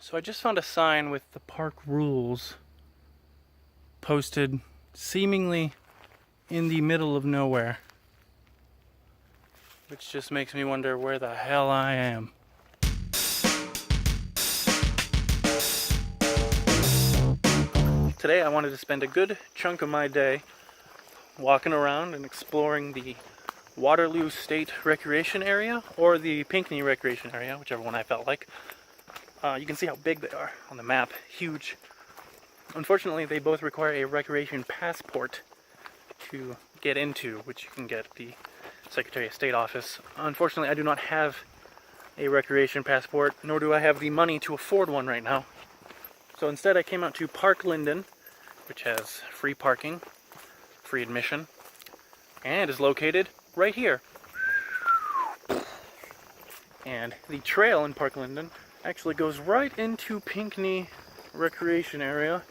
So I just found a sign with the park rules posted seemingly in the middle of nowhere, which just makes me wonder where the hell I am. Today I wanted to spend a good chunk of my day walking around and exploring the Waterloo State Recreation Area or the Pinckney Recreation Area, whichever one I felt like. You can see how big they are on the map, huge. Unfortunately, they both require a recreation passport to get into, which you can get at the Secretary of State office. Unfortunately, I do not have a recreation passport, nor do I have the money to afford one right now. So instead I came out to Park Linden, which has free parking, free admission, and is located right here. And the trail in Park Linden actually goes right into Pinckney Recreation Area.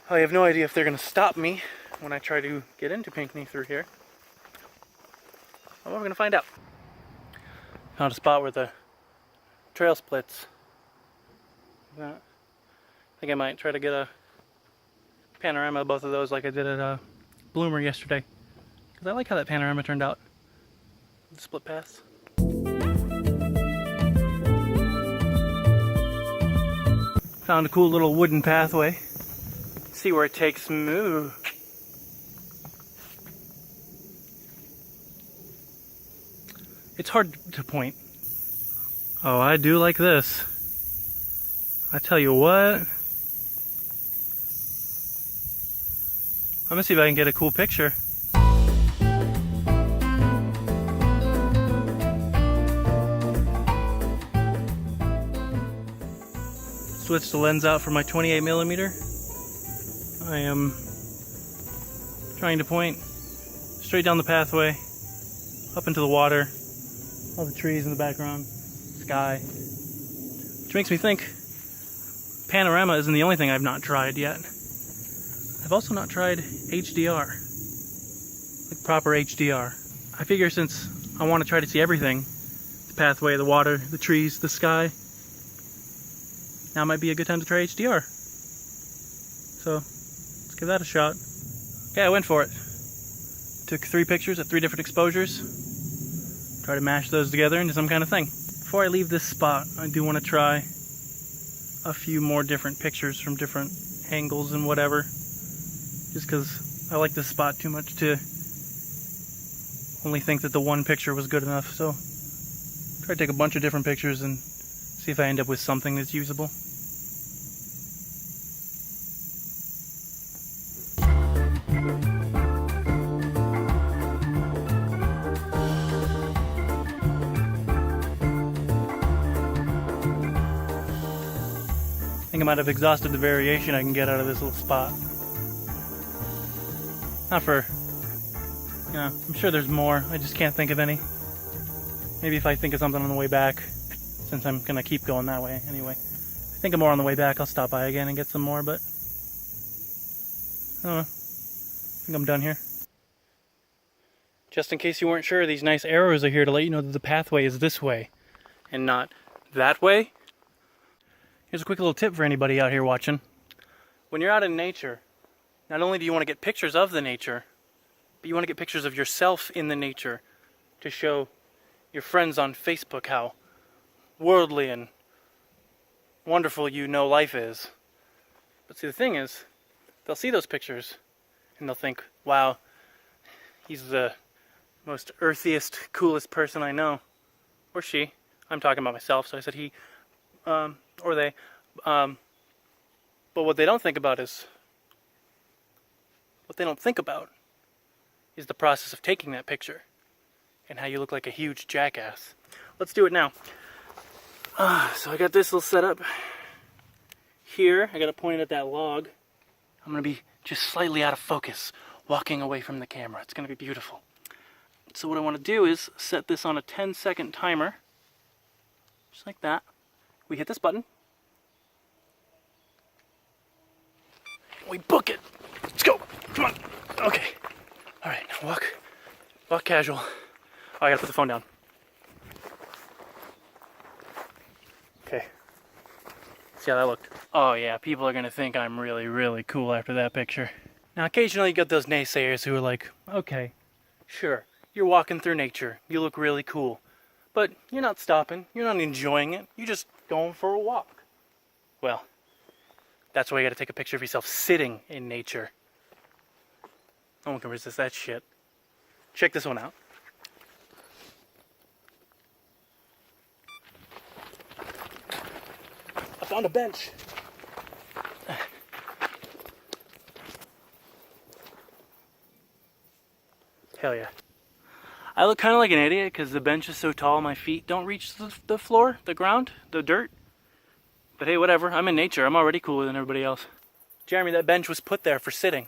I have no idea if they're going to stop me when I try to get into Pinckney through here. Well, we're going to find out. Found a spot where the trail splits. I think I might try to get a panorama of both of those like I did at Bloomer yesterday. Because I like how that panorama turned out. The split paths. Found a cool little wooden pathway. See where it takes me. It's hard to point. Oh, I do like this. I tell you what. I'm gonna see if I can get a cool picture. Switched the lens out for my 28mm. I am trying to point straight down the pathway, up into the water, all the trees in the background, sky. Which makes me think panorama isn't the only thing I've not tried yet. I've also not tried HDR, like proper HDR. I figure since I want to try to see everything, the pathway, the water, the trees, the sky, now might be a good time to try HDR. So, let's give that a shot. Okay, I went for it. Took 3 pictures at 3 different exposures. Try to mash those together into some kind of thing. Before I leave this spot, I do want to try a few more different pictures from different angles and whatever. Just because I like this spot too much to only think that the one picture was good enough. So, try to take a bunch of different pictures and see if I end up with something that's usable. I think I might have exhausted the variation I can get out of this little spot. Not for, I'm sure there's more. I just can't think of any. Maybe if I think of something on the way back, since I'm gonna keep going that way anyway. If I think of more on the way back, I'll stop by again and get some more, but I don't know. I think I'm done here. Just in case you weren't sure, these nice arrows are here to let you know that the pathway is this way and not that way. Here's a quick little tip for anybody out here watching. When you're out in nature, not only do you want to get pictures of the nature, but you want to get pictures of yourself in the nature to show your friends on Facebook how worldly and wonderful you know life is. But see, the thing is, they'll see those pictures and they'll think, wow, he's the most earthiest, coolest person I know. Or she. I'm talking about myself, so I said he. Or they. But what they don't think about is the process of taking that picture and how you look like a huge jackass. Let's do it now. So I got this little setup here. I got it pointed at that log. I'm going to be just slightly out of focus, walking away from the camera. It's going to be beautiful. So what I want to do is set this on a 10-second timer. Just like that. We hit this button. We book it. Let's go. Come on. Okay. All right. Now walk casual. Oh, I gotta put the phone down. Okay. See how that looked? Oh yeah, people are gonna think I'm really, really cool after that picture. Now occasionally you get those naysayers who are like, okay, sure, you're walking through nature, you look really cool, but you're not stopping, you're not enjoying it, you're just going for a walk. Well, that's why you gotta take a picture of yourself sitting in nature. No one can resist that shit. Check this one out. I found a bench. Hell yeah. I look kind of like an idiot because the bench is so tall my feet don't reach the floor, the ground, the dirt. But hey, whatever. I'm in nature. I'm already cooler than everybody else. Jeremy, that bench was put there for sitting.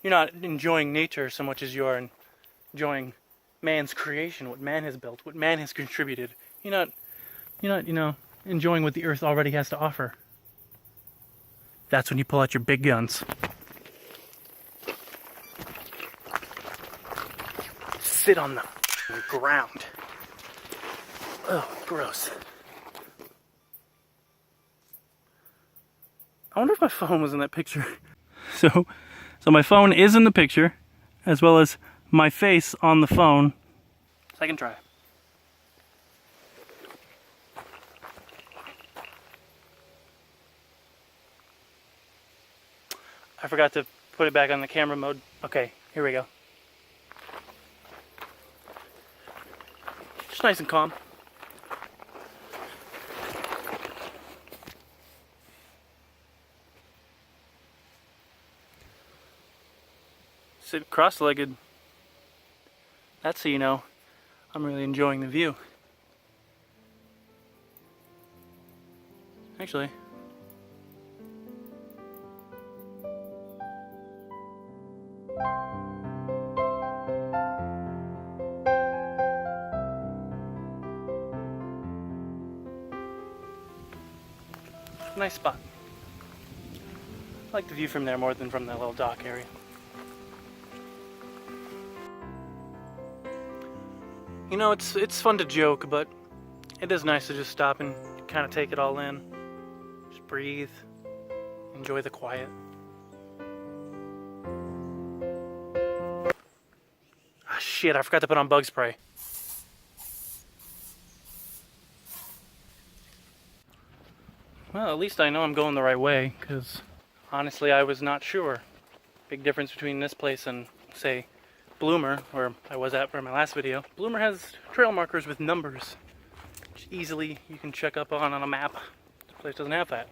You're not enjoying nature so much as you are enjoying man's creation, what man has built, what man has contributed. You're not, enjoying what the earth already has to offer. That's when you pull out your big guns. Sit on the ground. Oh, gross. I wonder if my phone was in that picture. So my phone is in the picture, as well as my face on the phone. Second try. I forgot to put it back on the camera mode. Okay, here we go. Just nice and calm. Sit cross-legged. That's so you know I'm really enjoying the view. Actually, nice spot. I like the view from there more than from that little dock area. You know, it's fun to joke, but it is nice to just stop and kind of take it all in. Just breathe, enjoy the quiet. Ah, shit, I forgot to put on bug spray. Well, at least I know I'm going the right way, because honestly I was not sure. Big difference between this place and, say, Bloomer, where I was at for my last video. Bloomer has trail markers with numbers, which easily you can check up on a map. This place doesn't have that.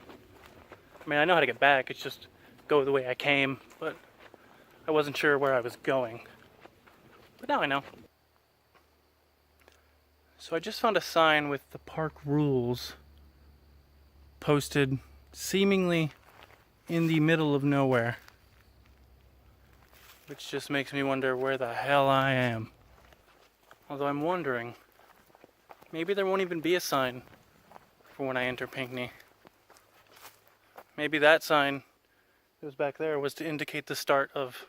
I mean, I know how to get back, it's just go the way I came, but I wasn't sure where I was going. But now I know. So I just found a sign with the park rules posted seemingly in the middle of nowhere. Which just makes me wonder where the hell I am. Although I'm wondering, maybe there won't even be a sign for when I enter Pinckney. Maybe that sign that was back there was to indicate the start of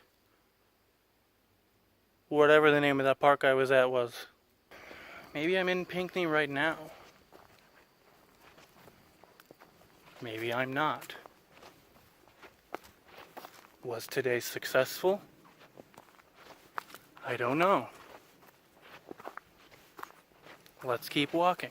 whatever the name of that park I was at was. Maybe I'm in Pinckney right now. Maybe I'm not. Was today successful? I don't know. Let's keep walking.